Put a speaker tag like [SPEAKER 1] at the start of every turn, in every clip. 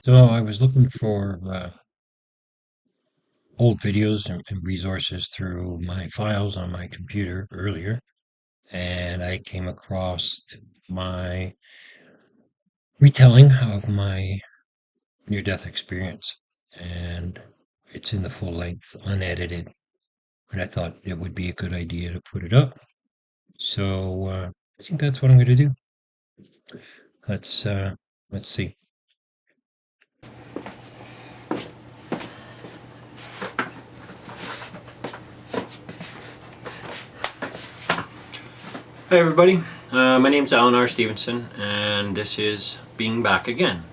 [SPEAKER 1] So I was looking for old videos and resources through my files on my computer earlier, and I came across my retelling of my near-death experience, and it's in the full length, unedited, and I thought it would be a good idea to put it up. So I think that's what I'm going to do. Let's uh, let's see.
[SPEAKER 2] Hi everybody, my name's Alan R. Stevenson and this is Being Back Again.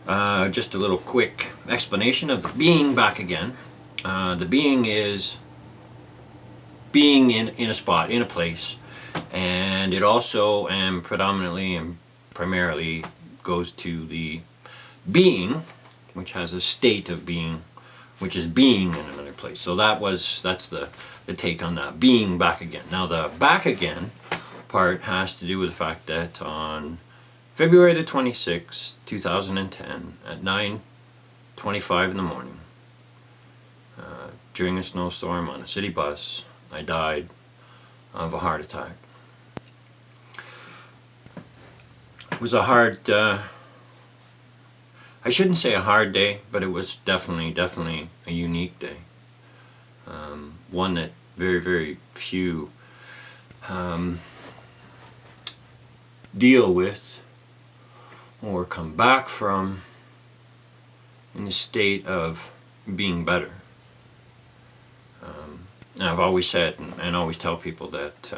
[SPEAKER 2] Just a little quick explanation of being back again. The being is being in a spot, in a place, and it also and predominantly and primarily goes to the being, which has a state of being, which is being in another place. So that's the take on that, being back again. Now the back again part has to do with the fact that on February the 26th, 2010 at 9:25 in the morning, during a snowstorm on a city bus, I died of a heart attack. It was a hard, I shouldn't say a hard day, but it was definitely a unique day. One that very few deal with or come back from in a state of being better. I've always said and always tell people that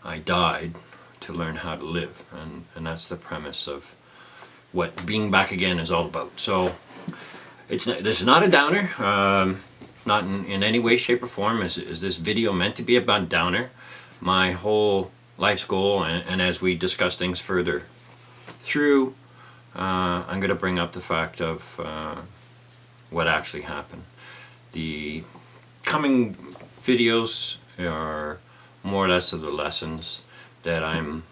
[SPEAKER 2] I died to learn how to live, and that's the premise of what being back again is all about. So this is not a downer, not in any way, shape, or form is this video meant to be about downer. My whole life's goal, and as we discuss things further through, I'm going to bring up the fact of what actually happened. The coming videos are more or less of the lessons that I'm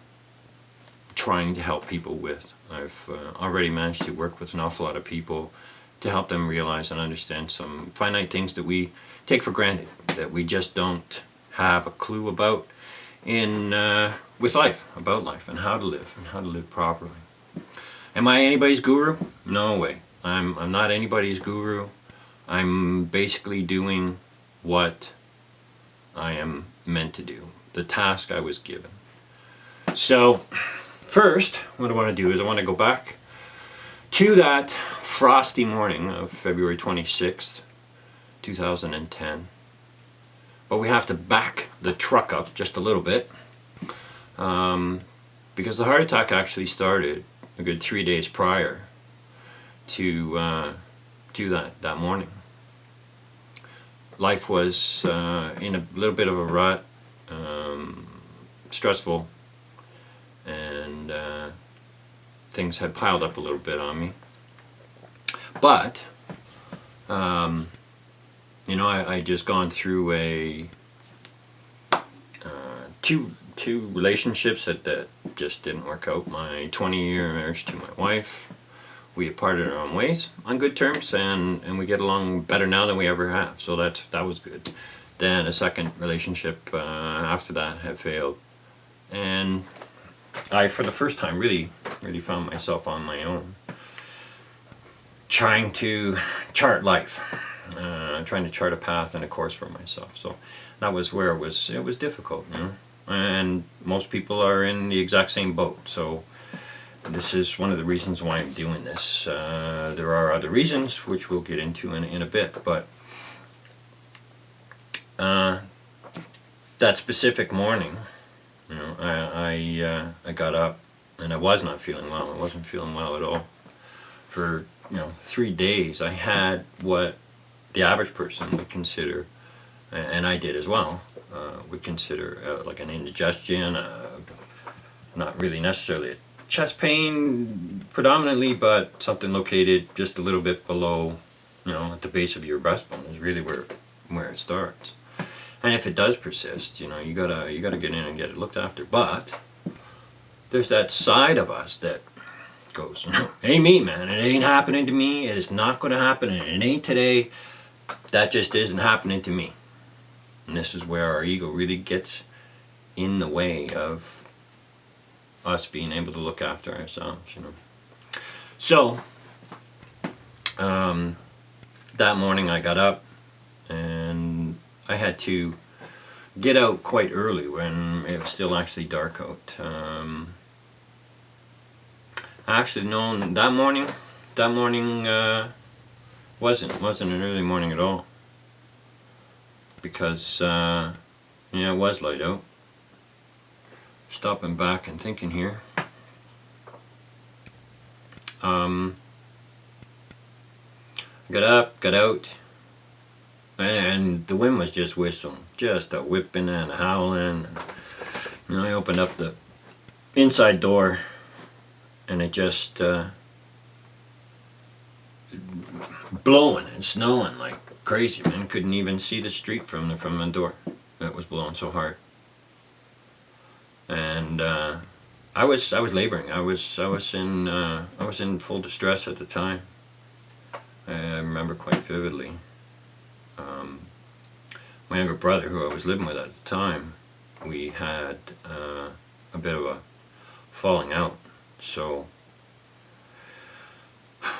[SPEAKER 2] trying to help people with. I've already managed to work with an awful lot of people to help them realize and understand some finite things that we take for granted, that we just don't have a clue about with life, about life and how to live properly. Am I anybody's guru? No way. I'm not anybody's guru. I'm basically doing what I am meant to do, the task I was given. So first, what I want to do is I want to go back to that frosty morning of February 26th, 2010. But we have to back the truck up just a little bit, because the heart attack actually started a good 3 days prior to that morning. Life was in a little bit of a rut, stressful, and things had piled up a little bit on me. But I just gone through a two relationships that just didn't work out. My 20-year marriage to my wife, we had parted our own ways on good terms, and we get along better now than we ever have. So that was good. Then a second relationship after that had failed, and I, for the first time, really found myself on my own, trying to chart life, trying to chart a path and a course for myself. So that was where it was difficult, and most people are in the exact same boat. So this is one of the reasons why I'm doing this. There are other reasons which we'll get into in a bit, but that specific morning, I got up and I was not feeling well. I wasn't feeling well at all. For 3 days, I had what the average person would consider, and I did as well, would consider like an indigestion, not really necessarily a chest pain predominantly, but something located just a little bit below, at the base of your breastbone is really where it starts. And if it does persist, you gotta get in and get it looked after. But there's that side of us that goes. It ain't me, man. It ain't happening to me. It is not going to happen, and it ain't today. That just isn't happening to me. And this is where our ego really gets in the way of us being able to look after ourselves, you know. So, that morning I got up and I had to get out quite early when it was still actually dark out. Actually, no, that morning wasn't an early morning at all, because yeah, it was light out. Stopping back and thinking here. Got up, got out, and the wind was just whistling, just a whipping and a howling. And I opened up the inside door, and it just blowing and snowing like crazy, man. Couldn't even see the street from the door. It was blowing so hard, and I was laboring. I was in full distress at the time. I remember quite vividly. My younger brother, who I was living with at the time, we had a bit of a falling out. So,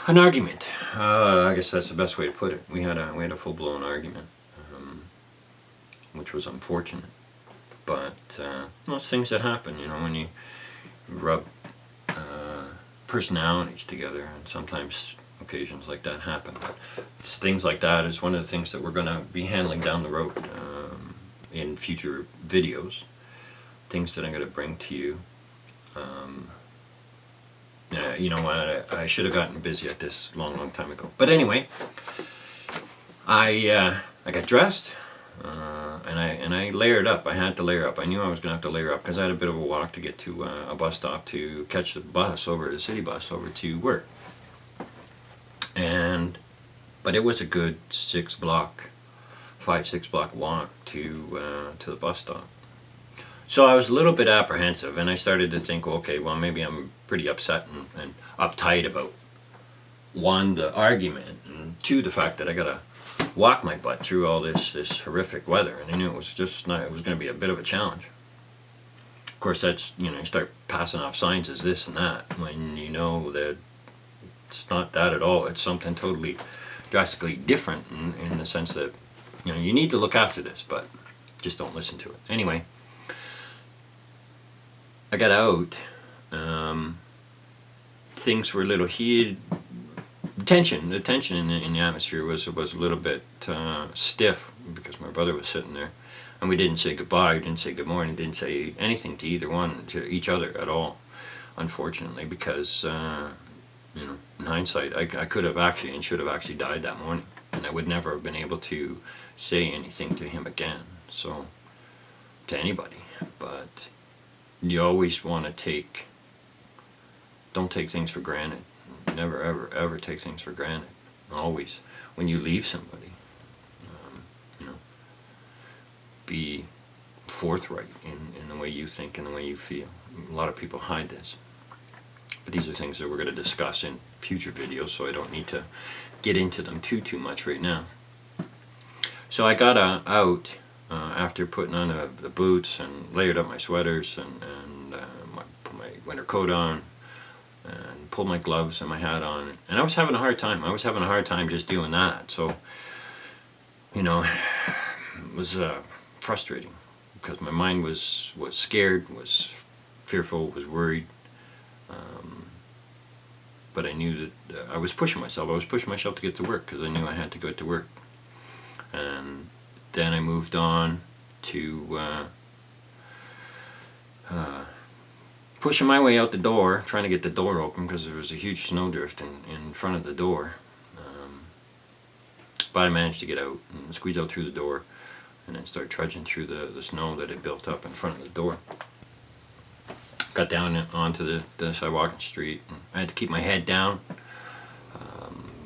[SPEAKER 2] an argument. I guess that's the best way to put it. We had a full blown argument, which was unfortunate. But most things that happen, you know, when you rub personalities together, and sometimes occasions like that happen. But things like that is one of the things that we're going to be handling down the road in future videos. Things that I'm going to bring to you. You know what? I should have gotten busy at this long time ago. But anyway, I got dressed. And I layered up. I had to layer up. I knew I was going to have to layer up because I had a bit of a walk to get to a bus stop to catch the bus over, the city bus over to work. But it was a good 5-6 block walk to the bus stop. So I was a little bit apprehensive, and I started to think, okay, well, maybe I'm pretty upset and uptight about, one, the argument, and two, the fact that I got to walk my butt through all this horrific weather, and I knew it was going to be a bit of a challenge. Of course, that's, you know, you start passing off signs as this and that when you know that it's not that at all. It's something totally drastically different in the sense that, you know, you need to look after this, but just don't listen to it. Anyway, I got out. Things were a little heated. The tension in the atmosphere was a little bit stiff because my brother was sitting there, and we didn't say goodbye, didn't say good morning, didn't say anything to each other at all, unfortunately, because you know, in hindsight, I could have actually and should have actually died that morning, and I would never have been able to say anything to him again, so, to anybody. But you always want to don't take things for granted. Never, ever take things for granted. Always, when you leave somebody, you know, be forthright in the way you think and the way you feel. A lot of people hide this. But these are things that we're going to discuss in future videos, so I don't need to get into them too much right now. So I got out after putting on the boots and layered up my sweaters and put my winter coat on and pulled my gloves and my hat on. And I was having a hard time. I was having a hard time just doing that. So, you know, it was frustrating because my mind was scared, was fearful, was worried. But I knew that I was pushing myself. I was pushing myself to get to work because I knew I had to go to work. And then I moved on to pushing my way out the door, trying to get the door open because there was a huge snowdrift in front of the door. But I managed to get out and squeeze out through the door and then start trudging through the snow that had built up in front of the door. Got down onto the sidewalk and street. And I had to keep my head down,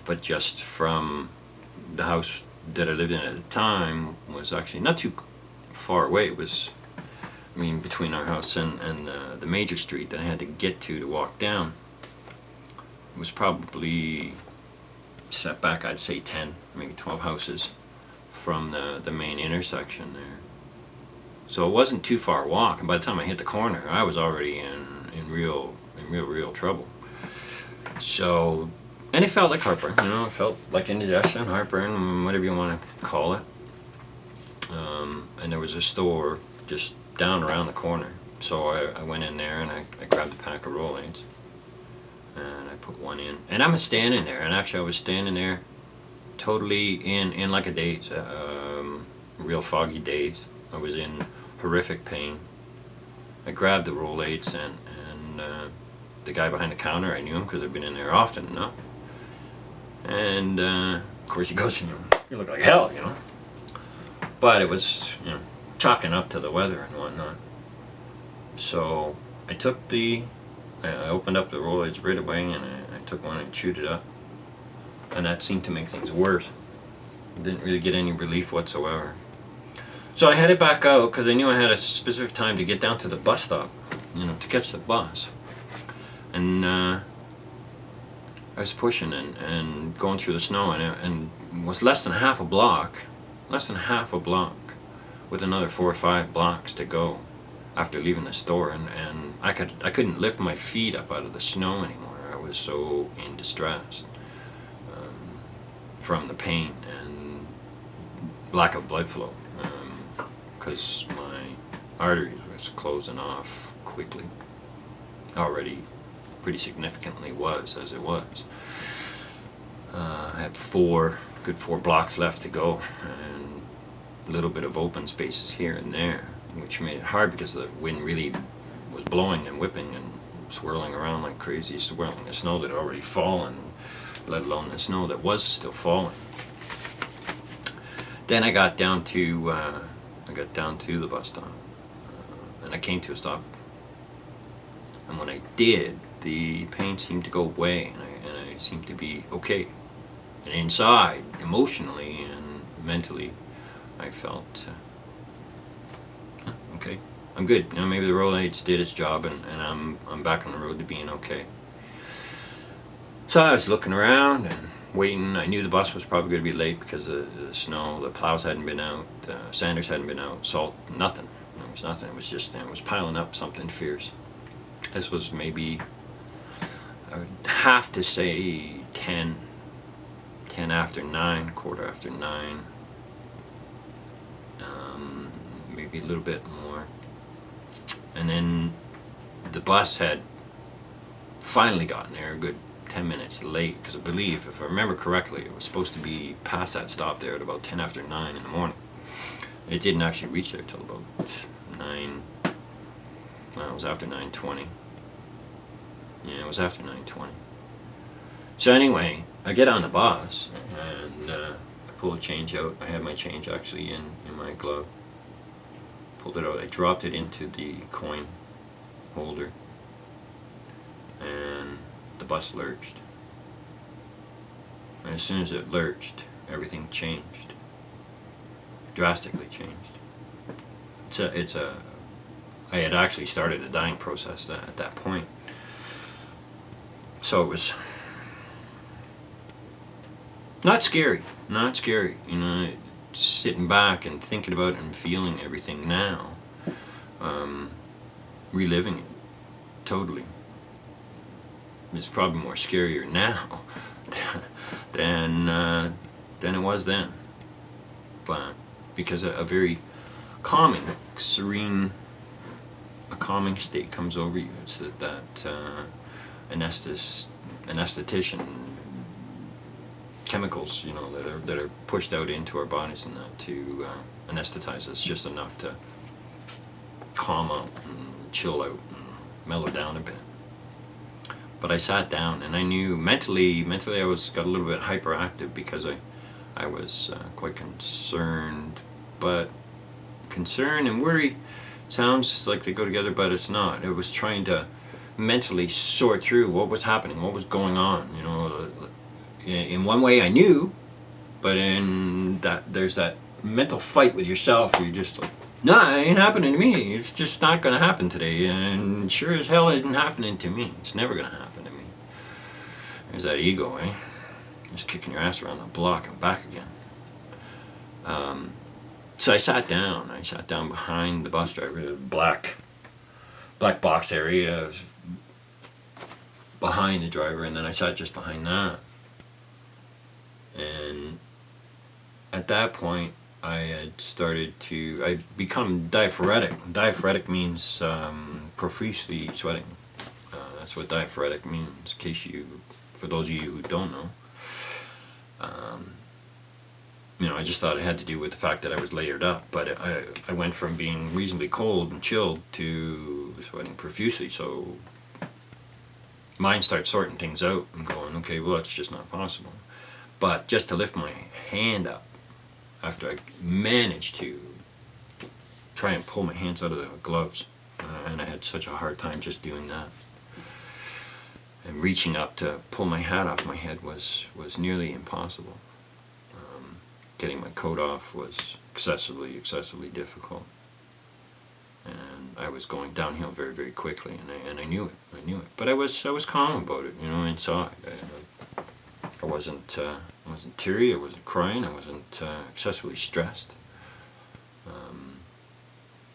[SPEAKER 2] but just from the house that I lived in at the time was actually not too far away. It was, I mean, between our house and the major street that I had to get to walk down. It was probably set back, I'd say 10, maybe 12 houses from the main intersection there. So it wasn't too far a walk, and by the time I hit the corner, I was already in real trouble. So, and it felt like heartburn, it felt like indigestion, heartburn, whatever you want to call it. And there was a store just down around the corner. So I went in there and I grabbed a pack of Rolaids and I put one in. And I'm standing there, and actually I was standing there totally in like a daze, real foggy daze. I was in horrific pain. I grabbed the Rolaids and the guy behind the counter, I knew him because I've been in there often enough. And of course he goes, you look like hell, But it was, chalking up to the weather and whatnot. So I opened up the Rolaids right away, and I took one and chewed it up. And that seemed to make things worse. I didn't really get any relief whatsoever. So I headed back out because I knew I had a specific time to get down to the bus stop, to catch the bus. And I was pushing and going through the snow, and it was less than half a block with another 4 or 5 blocks to go after leaving the store, and I couldn't lift my feet up out of the snow anymore. I was so in distress from the pain and lack of blood flow, because my arteries was closing off quickly, already pretty significantly as it was. I had 4 blocks left to go, and a little bit of open spaces here and there, which made it hard because the wind really was blowing and whipping and swirling around like crazy, swirling the snow that had already fallen, let alone the snow that was still falling. Then I got down to the bus stop, and I came to a stop. And when I did, the pain seemed to go away, and I seemed to be okay. And inside, emotionally and mentally, I felt okay. I'm good. Maybe the Rolaids did its job, and I'm back on the road to being okay. So I was looking around and waiting. I knew the bus was probably going to be late because of the snow. The plows hadn't been out. Sanders hadn't been out. Salt, nothing. There was nothing. It was just, it was piling up something fierce. This was maybe, I would have to say 10 after 9, quarter after 9. Maybe a little bit more. And then the bus had finally gotten there a good 10 minutes late, because I believe, if I remember correctly, it was supposed to be past that stop there at about 10 after 9 in the morning. It didn't actually reach there till about 9, well, it was after 9:20. Yeah, it was after 9:20. So anyway, I get on the bus, and I pull the change out. I had my change actually in my glove. Pulled it out. I dropped it into the coin holder, and the bus lurched. And as soon as it lurched, everything changed. Drastically changed. I had actually started a dying process at that point. So it was not scary, sitting back and thinking about it and feeling everything now, reliving it totally. It's probably more scarier now than it was then, but because a very calming, serene, a calming state comes over you. It's that anesthetician chemicals, that are pushed out into our bodies and that to anesthetize us just enough to calm out and chill out and mellow down a bit. But I sat down, and I knew mentally I got a little bit hyperactive because I was quite concerned. But concern and worry sounds like they go together, but it's not. It was trying to mentally sort through what was happening, what was going on. In one way I knew, but in that there's that mental fight with yourself where you're just like, nah, it ain't happening to me. It's just not going to happen today, and sure as hell isn't happening to me. It's never going to happen to me. There's that ego, eh? Just kicking your ass around the block and back again. So I sat down. I sat down behind the bus driver, the black box area behind the driver, and then I sat just behind that. And at that point, I become diaphoretic. Diaphoretic means profusely sweating. That's what diaphoretic means, for those of you who don't know. I just thought it had to do with the fact that I was layered up, but I went from being reasonably cold and chilled to sweating profusely, so mind starts sorting things out and going, okay, well, it's just not possible. But just to lift my hand up after I managed to try and pull my hands out of the gloves, and I had such a hard time just doing that. And reaching up to pull my hat off my head was nearly impossible. Getting my coat off was excessively difficult. And I was going downhill very, very quickly, and I knew it. But I was calm about it, inside. I wasn't teary, I wasn't crying, I wasn't excessively stressed.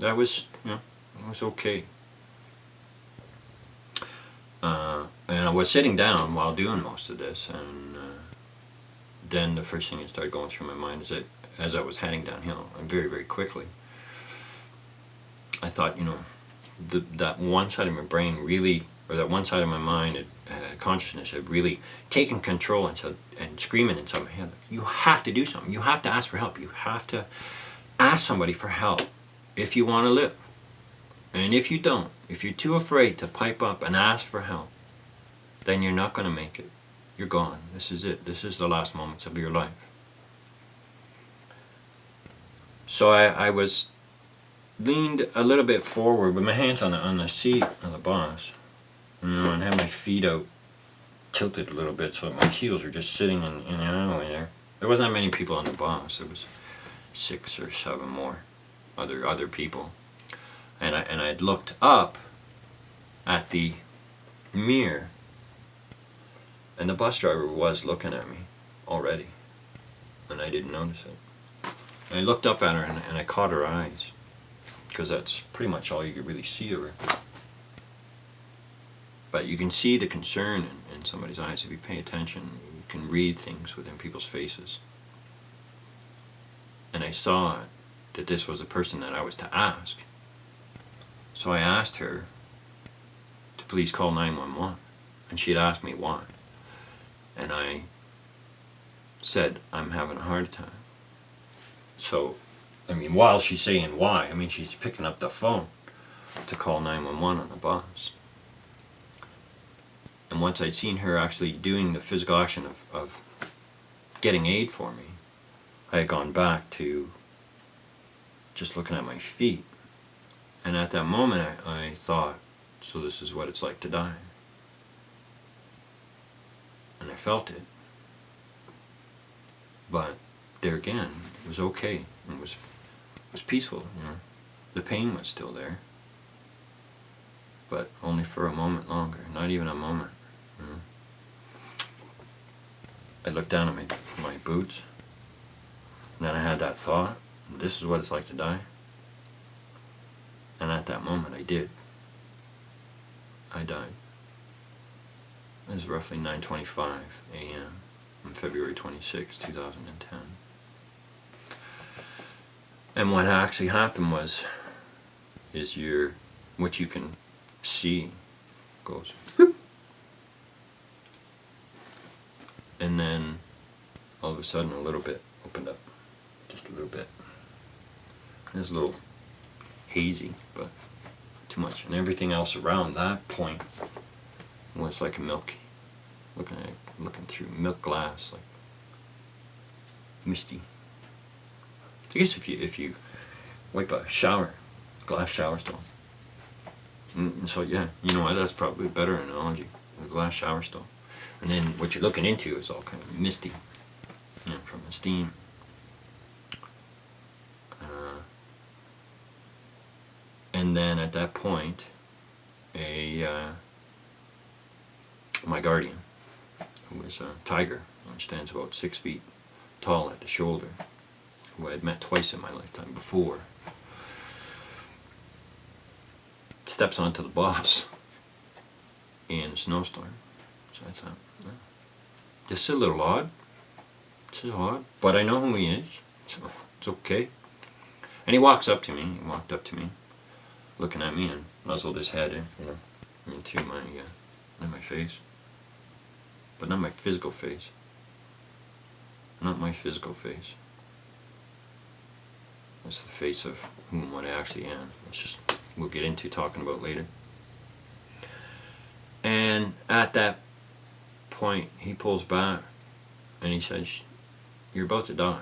[SPEAKER 2] That was, it was okay. And I was sitting down while doing most of this, and then the first thing that started going through my mind is that as I was heading downhill, and very, very quickly, I thought, that one side of my brain really, or that one side of my mind, consciousness had really taken control and screaming inside my head, you have to do something. You have to ask for help. You have to ask somebody for help if you want to live. And if you don't, if you're too afraid to pipe up and ask for help, then you're not going to make it. You're gone. This is it. This is the last moments of your life. So I was leaned a little bit forward with my hands on the seat of the bus, and had my feet out, tilted a little bit, so my heels were just sitting in the alleyway there. There wasn't that many people on the bus. There was 6 or 7 more other people, and I looked up at the mirror, and the bus driver was looking at me already, and I didn't notice it. And I looked up at her, and I caught her eyes, because that's pretty much all you could really see of her. But you can see the concern in somebody's eyes if you pay attention. You can read things within people's faces. And I saw that this was the person that I was to ask. So I asked her to please call 911. And she had asked me why. And I said, I'm having a heart attack. So, while she's saying why, she's picking up the phone to call 911 on the bus. And once I'd seen her actually doing the physical action of getting aid for me, I had gone back to just looking at my feet. And at that moment I thought, so this is what it's like to die. And I felt it. But there again, it was okay. It was peaceful, The pain was still there. But only for a moment longer, not even a moment. I looked down at my boots, and then I had that thought, this is what it's like to die. And at that moment I did. I died. It was roughly 9:25 a.m. on February 26, 2010. And what actually happened is what you can see goes whoop. And then all of a sudden a little bit opened up, just a little bit. It was a little hazy, but too much. And everything else around that point was like a milk, looking through milk glass, like misty. I guess if you wipe a glass shower stone. And so yeah, that's probably a better analogy, a glass shower stone. And then what you're looking into is all kind of misty, from the steam. And then at that point, my guardian, who was a tiger, which stands about 6 feet tall at the shoulder, who I had met twice in my lifetime before, steps onto the bus in a snowstorm. So I thought, well, this is a little odd. It's a little odd, but I know who he is, so it's okay. And he walked up to me, looking at me, and nuzzled his head into my face. But not my physical face. Not my physical face. That's the face of who and what I actually am. It's just, we'll get into talking about later. And at that point, he pulls back and he says, "You're about to die."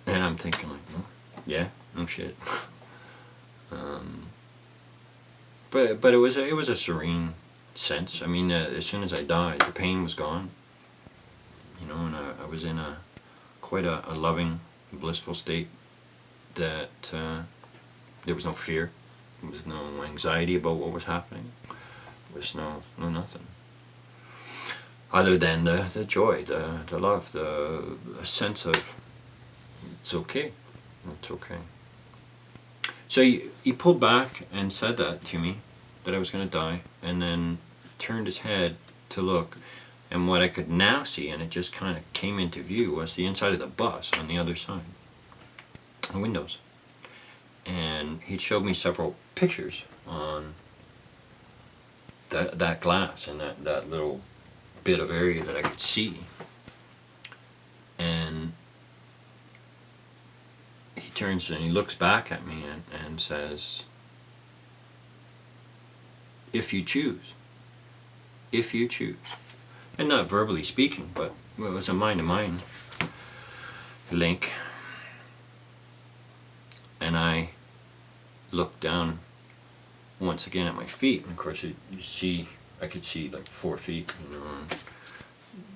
[SPEAKER 2] And I'm thinking like, oh, yeah, no shit. But it was a serene sense. I mean, as soon as I died, the pain was gone. And I was in quite a loving, blissful state that there was no fear. There was no anxiety about what was happening. There was no nothing. Other than the joy, the love, the sense of it's okay. It's okay. So he pulled back and said that to me, that I was going to die, and then turned his head to look, and what I could now see, and it just kind of came into view, was the inside of the bus on the other side, the windows. And he showed me several pictures on that glass and that little bit of area that I could see. And he turns and he looks back at me and says, "If you choose. If you choose." And not verbally speaking, but it was a mind-to-mind link. And I looked down once again at my feet, and of course I could see like 4 feet, and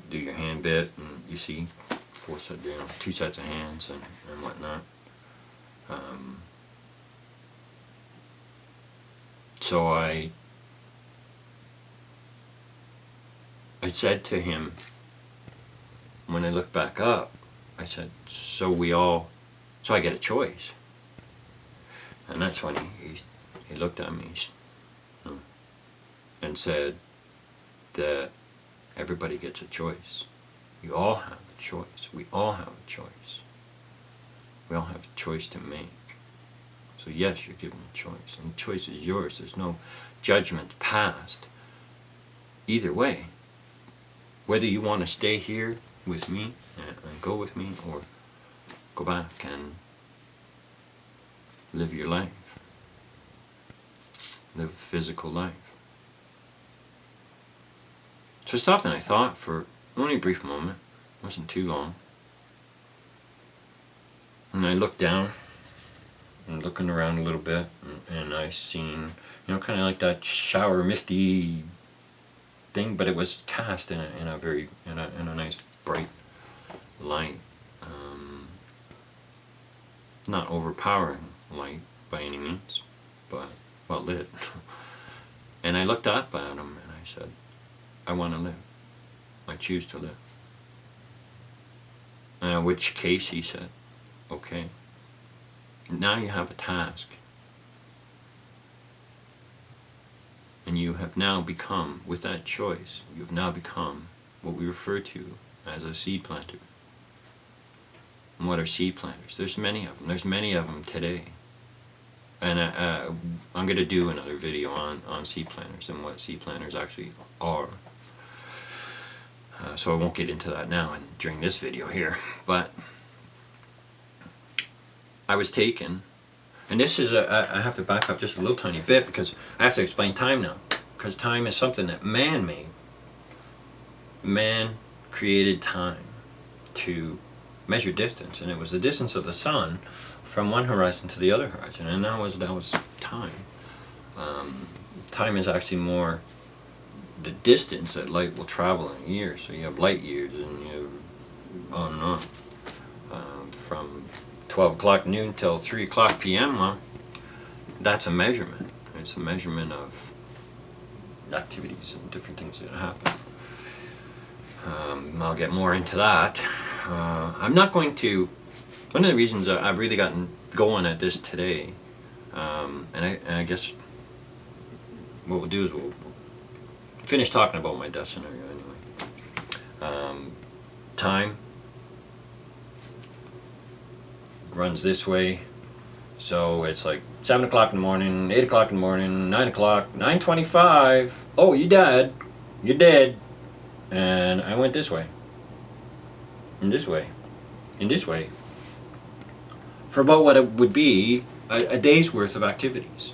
[SPEAKER 2] do your hand bit, and you see 2 sets of hands and whatnot. So I said to him, when I looked back up, I said, so I get a choice. And that's when he looked at me and said that everybody gets a choice. You all have a choice. We all have a choice. We all have a choice to make. So yes, you're given a choice, and the choice is yours. There's no judgment passed either way. Whether you want to stay here with me and go with me, or go back and live your life, live a physical life. So I stopped and I thought for only a brief moment. It wasn't too long. And I looked down and looking around a little bit, and I seen, kind of like that shower misty thing, but it was cast in a nice bright light, not overpowering light by any means, but well lit. And I looked up at him and I said, I want to live. I choose to live. In which case he said, okay, now you have a task. And you have now become, with that choice, you have now become what we refer to as a seed planter. And what are seed planters? There's many of them. There's many of them today. And I'm going to do another video on seed planters and what seed planters actually are. So I won't get into that now and during this video here. But I was taken, and this is I have to back up just a little tiny bit because I have to explain time now. Because time is something that man made. Man created time to measure distance, and it was the distance of the sun from one horizon to the other horizon, and that was time. Time is actually more the distance that light will travel in a year. So you have light years, and you on and on. From 12 o'clock noon till 3 o'clock p.m., well, that's a measurement. It's a measurement of activities and different things that happen. I'll get more into that. I'm not going to. One of the reasons I've really gotten going at this today, and I guess what we'll do is we'll finish talking about my death scenario anyway. Time runs this way, so it's like 7 o'clock in the morning, 8 o'clock in the morning, 9 o'clock, 9:25. Oh, you died. You're dead. And I went this way, and this way, and this way, for about what it would be a day's worth of activities.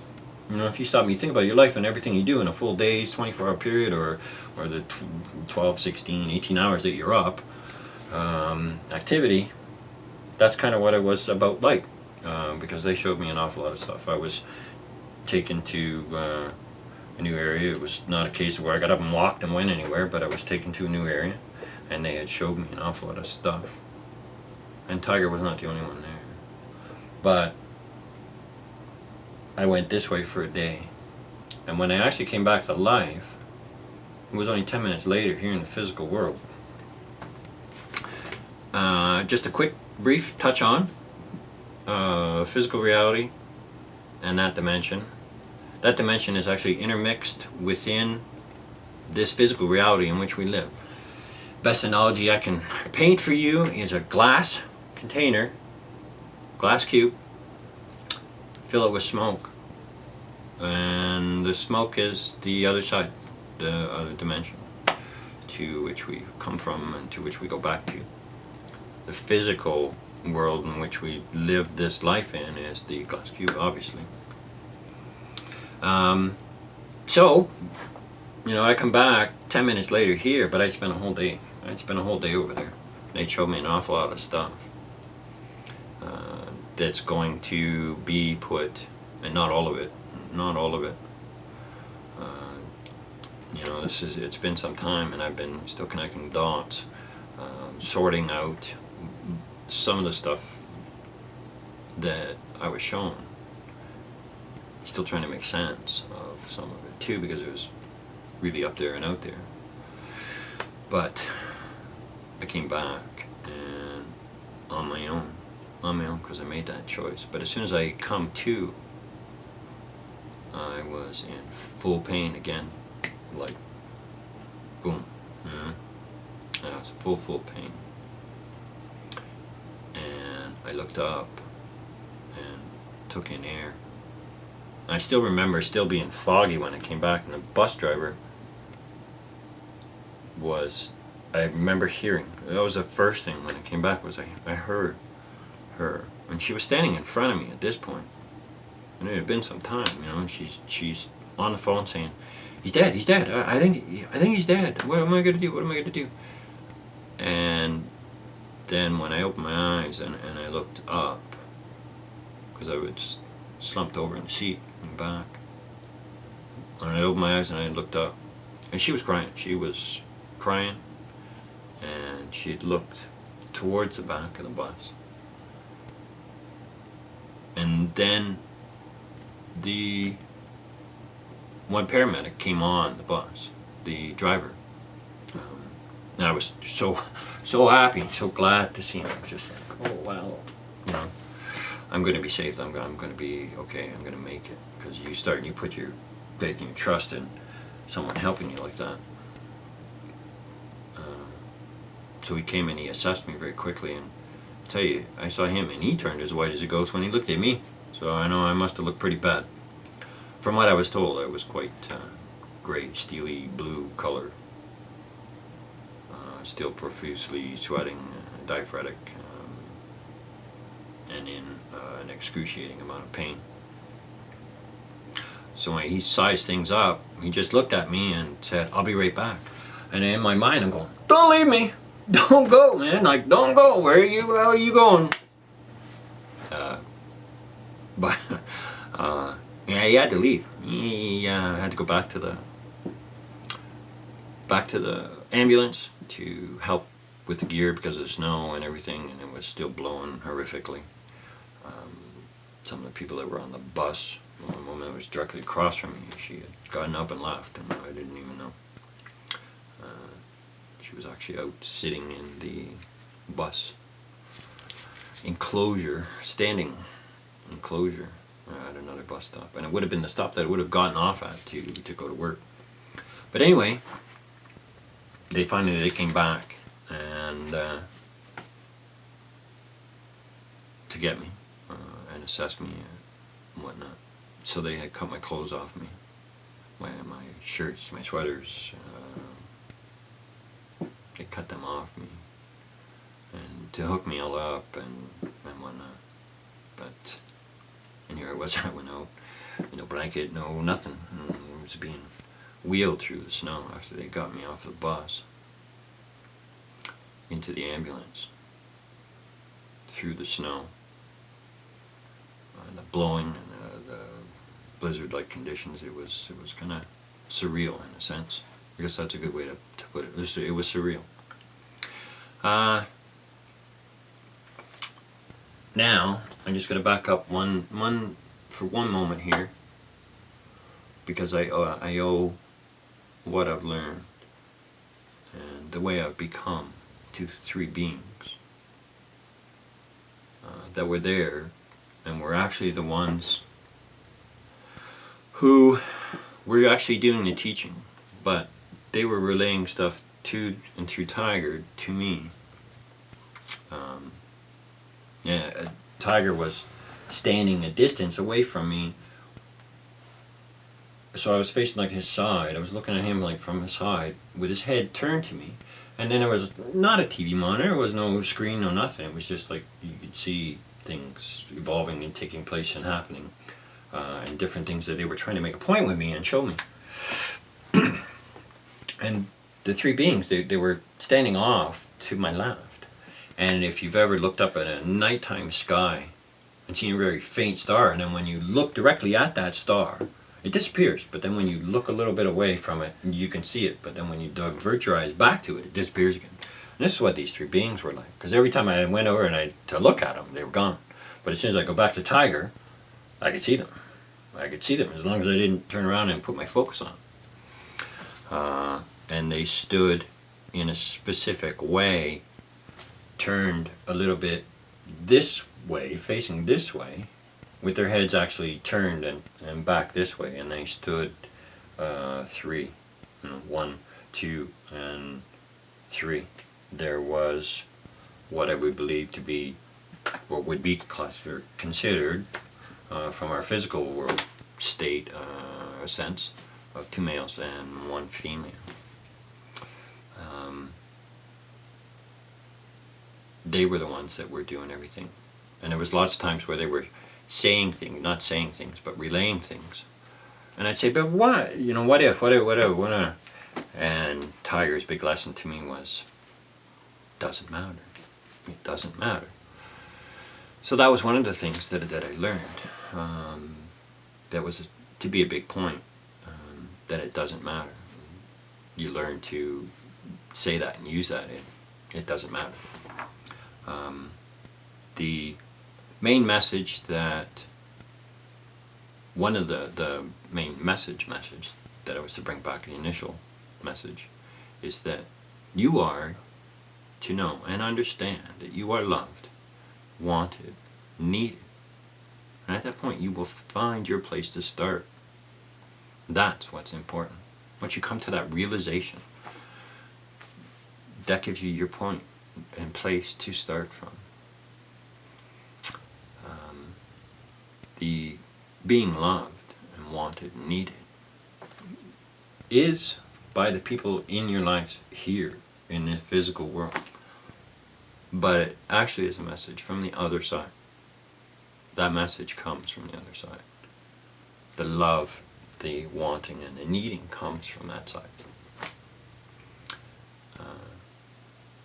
[SPEAKER 2] You know, if you stop and you think about your life and everything you do in a full day's 24-hour period, or the 12, 16, 18 hours that you're up, activity, that's kind of what it was about like, because they showed me an awful lot of stuff. I was taken to a new area. It was not a case of where I got up and walked and went anywhere, but I was taken to a new area, and they had showed me an awful lot of stuff. And Tiger was not the only one there. But I went this way for a day, and when I actually came back to life, it was only 10 minutes later here in the physical world. Just a quick, brief touch on physical reality and that dimension. That dimension is actually intermixed within this physical reality in which we live. Best analogy I can paint for you is a glass container, glass cube, fill it with smoke, and the smoke is the other side, the other dimension to which we come from and to which we go back to. The physical world in which we live this life in is the glass cube, obviously. So, you know, I come back 10 minutes later here, but I spent a whole day. I'd spent a whole day over there. They showed me an awful lot of stuff that's going to be put, and not all of it, you know, it's been some time, and I've been still connecting dots, sorting out some of the stuff that I was shown. Still trying to make sense of some of it too, because it was really up there and out there. But I came back, and on my own, because I made that choice. But as soon as I come to, I was in full pain again, like boom. I was full pain, and I looked up and took in air. I still remember still being foggy when I came back, and the bus driver was, I remember hearing, that was the first thing when I came back, was I heard her, and she was standing in front of me at this point, and it had been some time, you know, and she's on the phone saying, he's dead, I think he's dead, what am I going to do, and then when I opened my eyes and I looked up, because I was slumped over in the seat and back, and I opened my eyes and I looked up, and she was crying, and she had looked towards the back of the bus. And then the one paramedic came on the bus, the driver, and I was so happy, so glad to see him. I was just like, oh wow, you know, I'm going to be saved. I'm going to be okay. I'm going to make it, because you put your faith and your trust in someone helping you like that. So he came and he assessed me very quickly, and I tell you, I saw him and he turned as white as a ghost when he looked at me. So I know I must have looked pretty bad. From what I was told, I was quite gray, steely blue color, still profusely sweating, diaphoretic, and in an excruciating amount of pain. So when he sized things up, he just looked at me and said, "I'll be right back." And in my mind, I'm going, "Don't leave me! Don't go, man! Like, don't go! Where are you going?" But yeah, he had to leave. He had to go back to the ambulance to help with the gear because of the snow and everything, and it was still blowing horrifically. Some of the people that were on the bus Well, the woman that was directly across from me, she had gotten up and left, and I didn't even know. She was actually out sitting in the bus enclosure, standing enclosure at another bus stop, and it would have been the stop that I would have gotten off at to go to work. But anyway, they came back and to get me and assess me and whatnot. So they had cut my clothes off me, my shirts, my sweaters. They cut them off me, and to hook me all up and whatnot. But and here I was, I went out, no blanket, no nothing. And I was being wheeled through the snow after they got me off the bus into the ambulance through the snow, the blowing and the blizzard-like conditions. It was kind of surreal in a sense. I guess that's a good way to put it. It was surreal. Now I'm just going to back up one moment here, because I owe what I've learned and the way I've become to three beings that were there and were actually the ones who were actually doing the teaching, but they were relaying stuff to and through Tiger to me. Tiger was standing a distance away from me, so I was facing like his side. I was looking at him like from his side with his head turned to me, and then there was not a TV monitor, there was no screen, no nothing. It was just like you could see things evolving and taking place and happening, and different things that they were trying to make a point with me and show me. And the three beings, they were standing off to my left. And if you've ever looked up at a nighttime sky and seen a very faint star, and then when you look directly at that star, it disappears. But then when you look a little bit away from it, you can see it. But then when you divert your eyes back to it, it disappears again. And this is what these three beings were like. Because every time I went over and to look at them, they were gone. But as soon as I go back to Tiger, I could see them. I could see them as long as I didn't turn around and put my focus on. And they stood in a specific way, turned a little bit this way, facing this way, with their heads actually turned and back this way, and they stood three, 1, 2, and 3. There was what I would believe to be, what would be considered from our physical world state, a sense of 2 males and 1 female. They were the ones that were doing everything. And there was lots of times where they were saying things, not saying things, but relaying things. And I'd say, but what? What if? And Tiger's big lesson to me was, doesn't matter. It doesn't matter. So that was one of the things that I learned. That was to be a big point, that it doesn't matter. You learn to say that and use that. It doesn't matter. The main message that, one of the main message that I was to bring back, the initial message, is that you are to know and understand that you are loved, wanted, needed. And at that point you will find your place to start. That's what's important. Once you come to that realization, that gives you your point and place to start from. The being loved and wanted and needed is by the people in your lives here in this physical world, but it actually is a message from the other side. That message comes from the other side. The love, the wanting, and the needing comes from that side.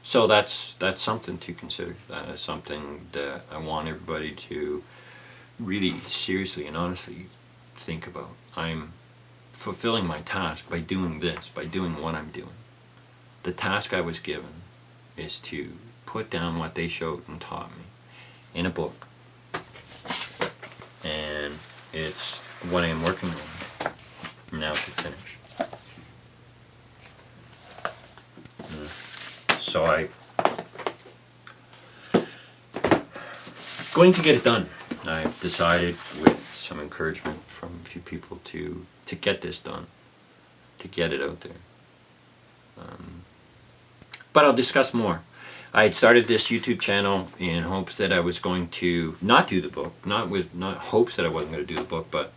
[SPEAKER 2] So that's something to consider. That is something that I want everybody to really seriously and honestly think about. I'm fulfilling my task by doing this, by doing what I'm doing. The task I was given is to put down what they showed and taught me in a book. And it's what I am working on now to finish. So I going to get it done. I've decided, with some encouragement from a few people, to get this done, to get it out there. But I'll discuss more. I had started this YouTube channel in hopes that I was going to not do the book, not hopes that I wasn't going to do the book, but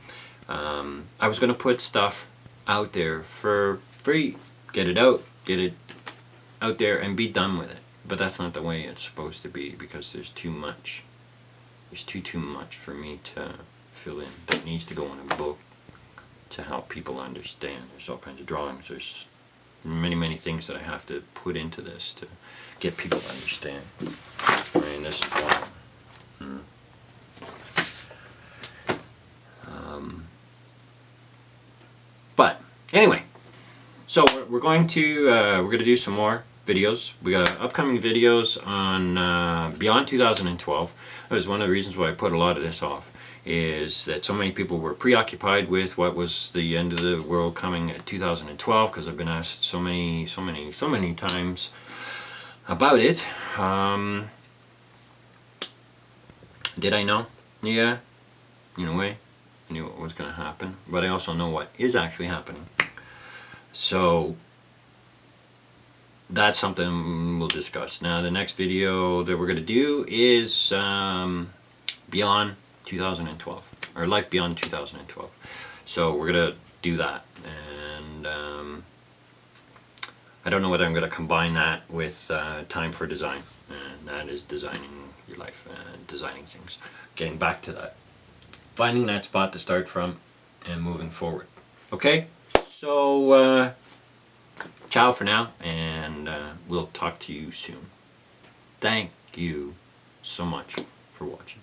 [SPEAKER 2] I was going to put stuff out there for free, get it out there and be done with it. But that's not the way it's supposed to be, because there's too much. There's too much for me to fill in that needs to go in a book to help people understand. There's all kinds of drawings. There's many things that I have to put into this to get people to understand. I mean, this is one. But anyway, so we're going to do some more videos. We got upcoming videos on beyond 2012. That was one of the reasons why I put a lot of this off, is that so many people were preoccupied with what was the end of the world coming at 2012, because I've been asked so many times about it. Did I know? Yeah, in a way. I knew what was going to happen, but I also know what is actually happening. So that's something we'll discuss. Now, the next video that we're going to do is beyond 2012, or life beyond 2012. So we're going to do that, and I don't know whether I'm going to combine that with time for design, and that is designing your life and designing things. Getting back to that, finding that spot to start from and moving forward. Okay, so ciao for now, and we'll talk to you soon. Thank you so much for watching.